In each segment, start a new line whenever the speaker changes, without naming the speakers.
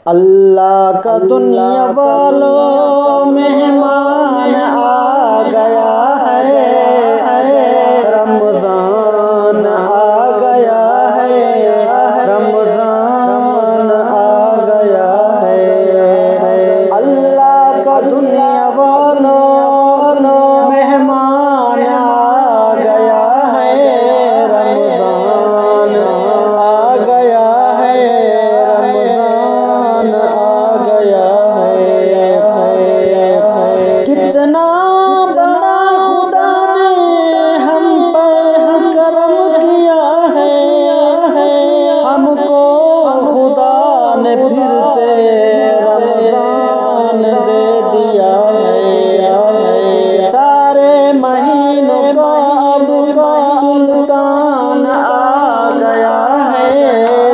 اللہ کا دنیا والوں مہمان آ گیا ہے، رمضان آ گیا ہے، رمضان آ گیا ہے۔ اللہ کا دنیا والوں مہمان آ گیا ہے، رمضان آ گیا ہے، رمضان آ گیا ہے۔ کتنا بڑا خدا نے ہم پر کرم کیا ہے، ہم کو خدا نے پھر سے رمضان دے دیا ہے۔ سارے مہینوں کا اب کا سلطان آ گیا ہے،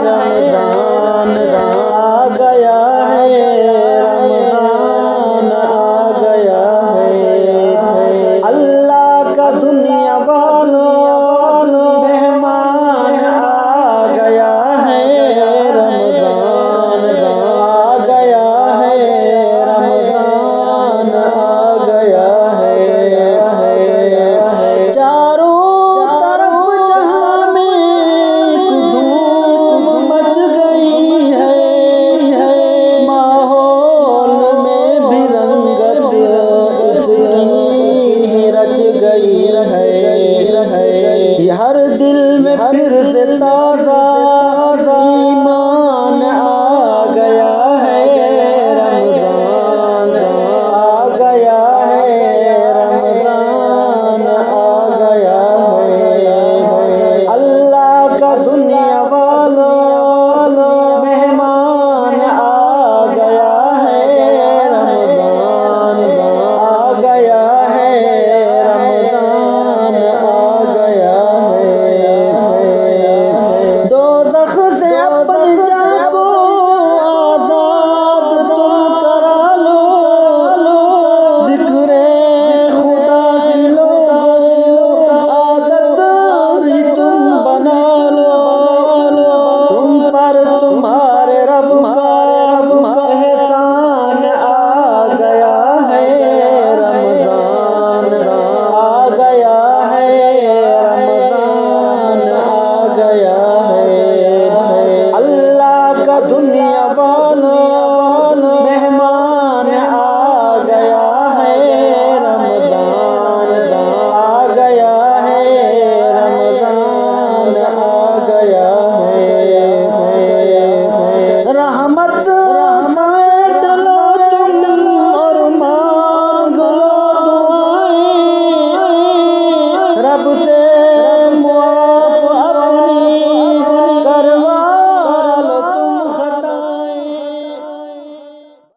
رمضان آ گیا ہے، رمضان آ گیا ہے۔ اللہ کا دنیا والوں مہمان آ گیا ہے، رمضان آ گیا ہے، رمضان آ گیا ہے۔ چاروں طرف جہاں میں ایک دھوم مچ گئی ہے، ماحول میں بھی رنگت اس کی رچ گئی ہے۔ ہر دل میں پھر سے تازہ ایمان آ گیا ہے، رمضان آ گیا ہے، رمضان آ گیا ہے۔ اللہ کا دنیا والوں مہمان آ گیا ہے، رمضان آ گیا ہے، رمضان آ گیا ہے۔ دوزخ سے اپنی جان کو آزاد تم کرا لو، ذکر خدا کی لوگو عادت ہی تم بنا لو، تم پر تمہارے رب کا احسان آ گیا ہے، رمضان آ گیا ہے، رمضان آ گیا ہے۔ اللہ کا دنیا والوں مہمان آ گیا ہے، رمضان آ گیا ہے، رمضان آ گیا ہے۔ رحمت سمیٹ لو تم اور مانگ لو دعائیں، رب سے